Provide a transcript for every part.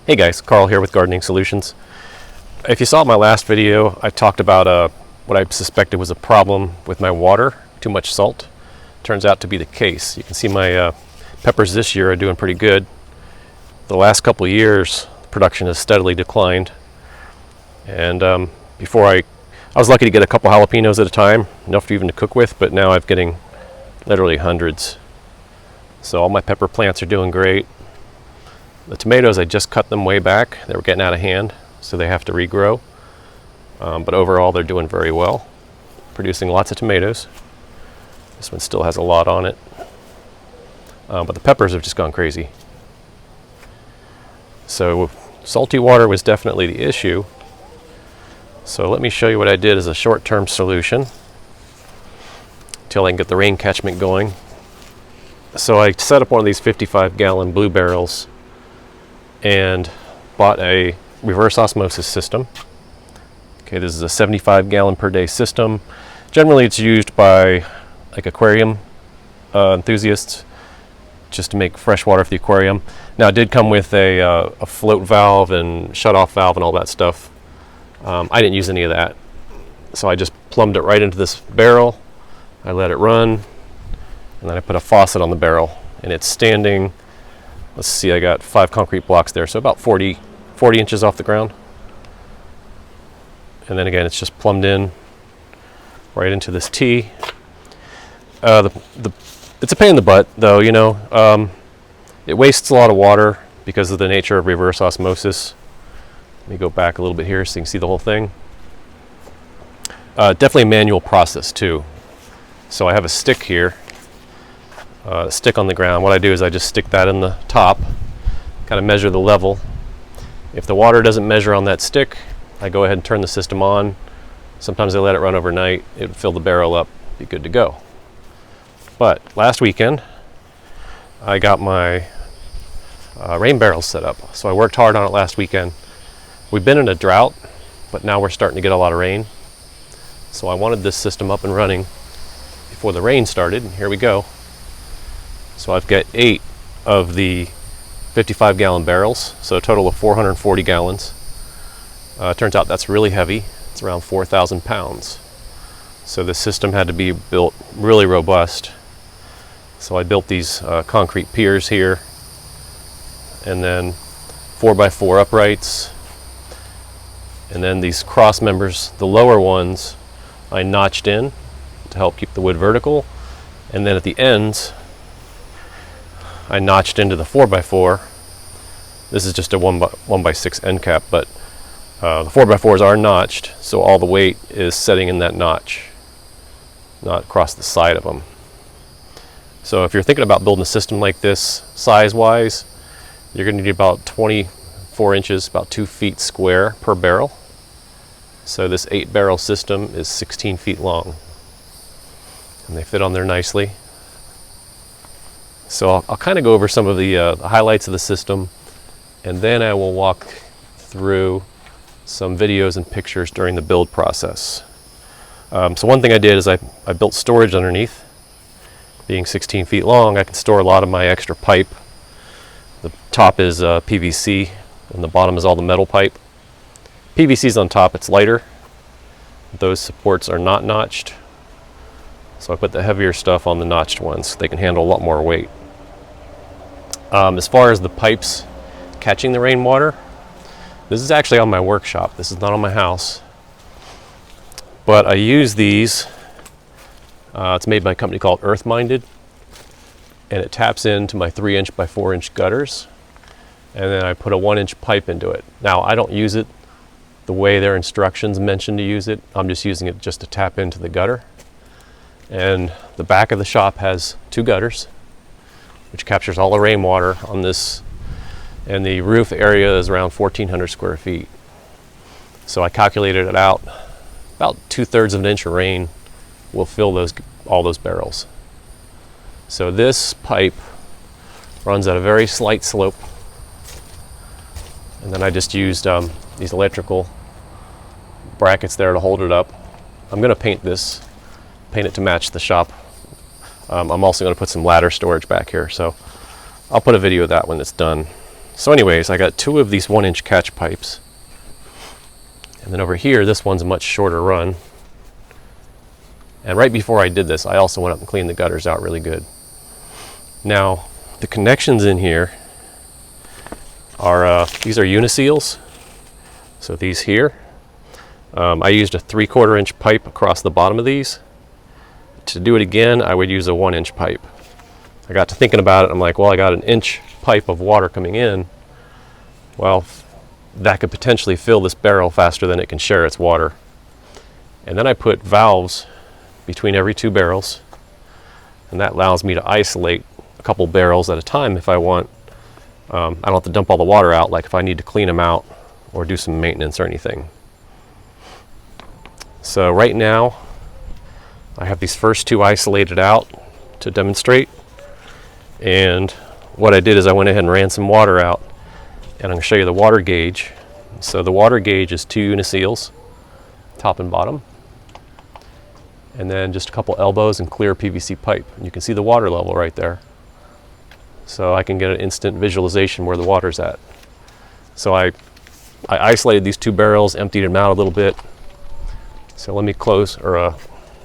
Hey guys, Carl here with Gardening Solutions. If you saw my last video, I talked about what I suspected was a problem with my water, too much salt. Turns out to be the case. You can see my peppers this year are doing pretty good. The last couple of years, production has steadily declined. And before I was lucky to get a couple jalapenos at a time, enough even to cook with, but now I'm getting literally hundreds. So all my pepper plants are doing great. The tomatoes, I just cut them way back. They were getting out of hand, so they have to regrow. But overall, they're doing very well, producing lots of tomatoes. This one still has a lot on it. But the peppers have just gone crazy. So salty water was definitely the issue. So let me show you what I did as a short-term solution until I can get the rain catchment going. So I set up one of these 55-gallon blue barrels and bought a reverse osmosis system. Okay, this is a 75-gallon per day system. Generally, it's used by like aquarium enthusiasts just to make fresh water for the aquarium. Now, it did come with a float valve and shut-off valve and all that stuff. I didn't use any of that, so I just plumbed it right into this barrel. I let it run, and then I put a faucet on the barrel, and it's standing. Let's see, I got 5 concrete blocks there, so about 40 inches off the ground. And then again, it's just plumbed in right into this T. It's a pain in the butt, though, you know. It wastes a lot of water because of the nature of reverse osmosis. Let me go back a little bit here so you can see the whole thing. Definitely a manual process, too. So I have a stick here. Stick on the ground. What I do is I just stick that in the top, kind of measure the level. If the water doesn't measure on that stick, I go ahead and turn the system on. Sometimes I let it run overnight. It would fill the barrel up, be good to go. But last weekend, I got my rain barrels set up. So I worked hard on it last weekend. We've been in a drought, but now we're starting to get a lot of rain. So I wanted this system up and running before the rain started, and here we go. So I've got 8 of the 55-gallon barrels, so a total of 440 gallons. Turns out that's really heavy. It's around 4,000 pounds. So the system had to be built really robust. So I built these concrete piers here, and then 4x4 uprights, and then these cross members, the lower ones, I notched in to help keep the wood vertical, and then at the ends, I notched into the 4x4. This is just a 1x6 end cap, but the 4x4s are notched, so all the weight is setting in that notch, not across the side of them. So if you're thinking about building a system like this, size-wise, you're going to need about 24 inches, about 2 feet square per barrel. So this 8-barrel system is 16 feet long, and they fit on there nicely. So I'll kind of go over some of the highlights of the system, and then I will walk through some videos and pictures during the build process. So one thing I did is I built storage underneath. Being 16 feet long, I can store a lot of my extra pipe. The top is PVC, and the bottom is all the metal pipe. PVC is on top, it's lighter. Those supports are not notched. So I put the heavier stuff on the notched ones. They can handle a lot more weight. As far as the pipes catching the rainwater, this is actually on my workshop. This is not on my house. But I use these. It's made by a company called Earth Minded, and it taps into my 3-inch by 4-inch gutters, and then I put a 1-inch pipe into it. Now, I don't use it the way their instructions mention to use it. I'm just using it just to tap into the gutter. And the back of the shop has 2 gutters, which captures all the rainwater on this, and the roof area is around 1,400 square feet. So I calculated it out. About 2/3 of an inch of rain will fill all those barrels. So this pipe runs at a very slight slope, and then I just used these electrical brackets there to hold it up. I'm going to paint it to match the shop. I'm also going to put some ladder storage back here, so I'll put a video of that when it's done. So anyways, I got 2 of these 1-inch catch pipes. And then over here, this one's a much shorter run. And right before I did this, I also went up and cleaned the gutters out really good. Now, the connections in here are, these are uniseals. So these here, I used a 3/4 inch pipe across the bottom of these. To do it again, I would use a 1-inch pipe. I got to thinking about it, I'm like, well, I got an inch pipe of water coming in. Well, that could potentially fill this barrel faster than it can share its water. And then I put valves between every 2 barrels, and that allows me to isolate a couple barrels at a time if I want. I don't have to dump all the water out, like if I need to clean them out or do some maintenance or anything. So right now, I have these first 2 isolated out to demonstrate. And what I did is I went ahead and ran some water out, and I'm going to show you the water gauge. So the water gauge is 2 uniseals, top and bottom, and then just a couple elbows and clear PVC pipe. And you can see the water level right there. So I can get an instant visualization where the water's at. So I isolated these 2 barrels, emptied them out a little bit. So let me close or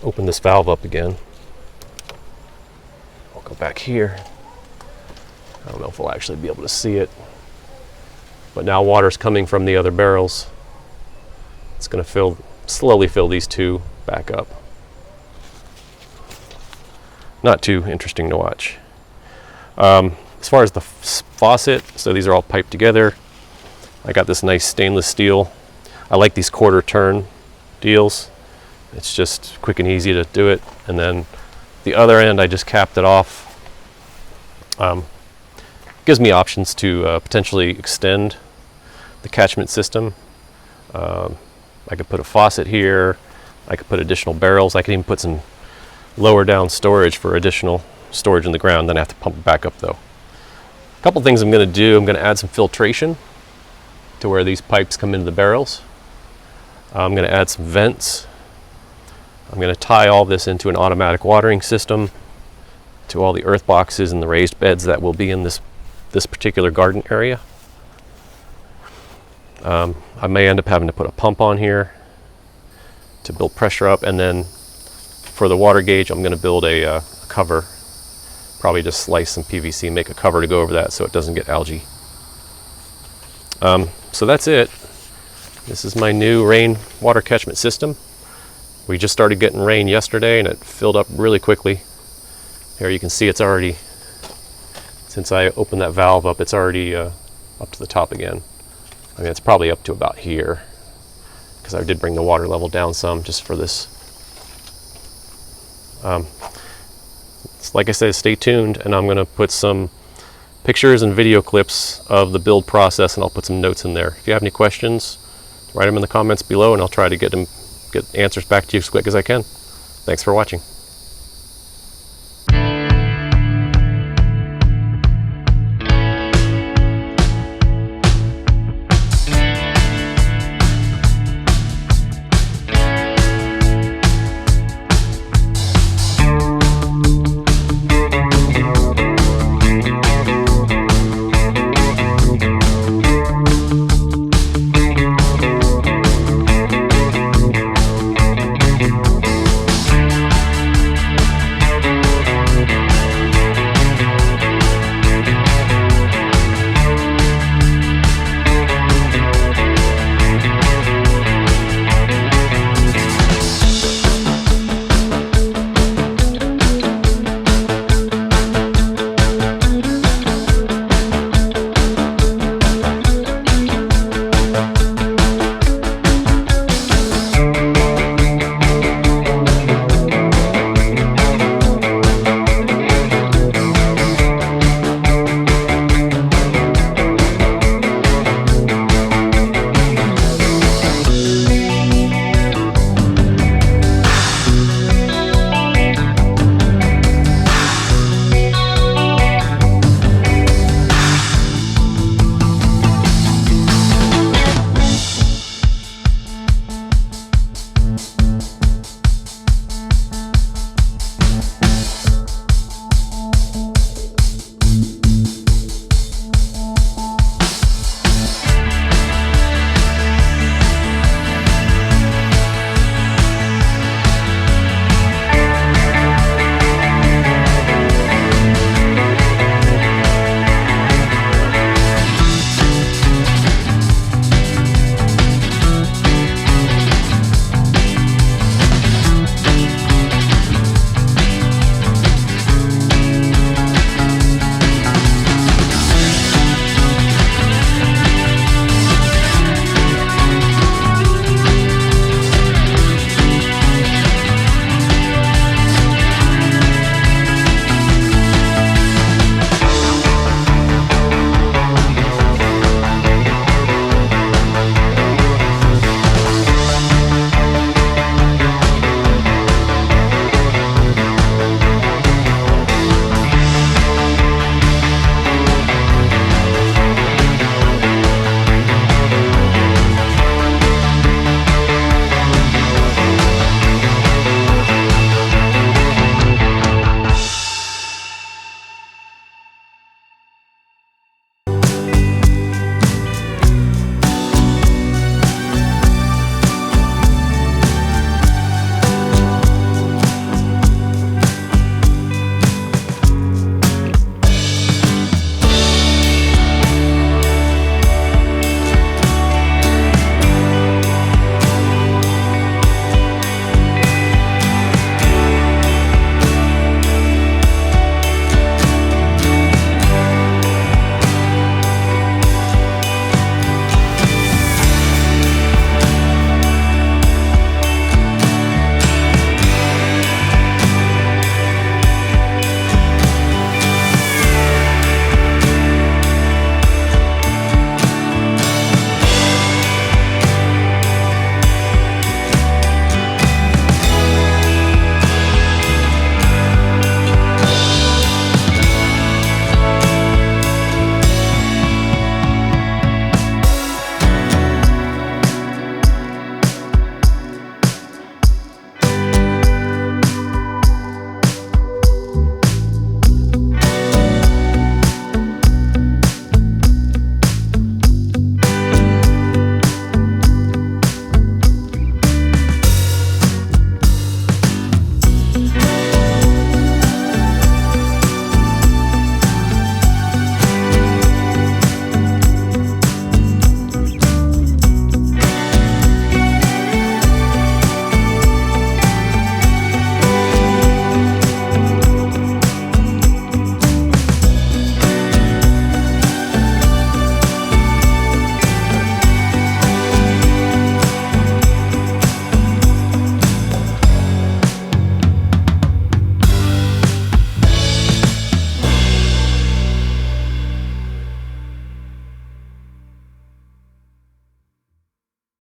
open this valve up again. I'll go back here. I don't know if we'll actually be able to see it, but now water's coming from the other barrels. It's going to slowly fill these 2 back up. Not too interesting to watch. As far as the faucet, so these are all piped together. I got this nice stainless steel. I like these 1/4 turn deals. It's just quick and easy to do it. And then the other end, I just capped it off. Gives me options to potentially extend the catchment system. I could put a faucet here. I could put additional barrels. I could even put some lower down storage for additional storage in the ground. Then I have to pump it back up though. A couple things I'm going to do. I'm going to add some filtration to where these pipes come into the barrels. I'm going to add some vents. I'm going to tie all this into an automatic watering system to all the earth boxes and the raised beds that will be in this particular garden area. I may end up having to put a pump on here to build pressure up, and then for the water gauge I'm going to build a cover. Probably just slice some PVC and make a cover to go over that so it doesn't get algae. So that's it. This is my new rainwater catchment system. We just started getting rain yesterday and it filled up really quickly. Here you can see it's already, since I opened that valve up, it's already up to the top again. I mean, it's probably up to about here because I did bring the water level down some just for this. Like I said, stay tuned, and I'm going to put some pictures and video clips of the build process, and I'll put some notes in there. If you have any questions, write them in the comments below, and I'll try to get answers back to you as quick as I can. Thanks for watching.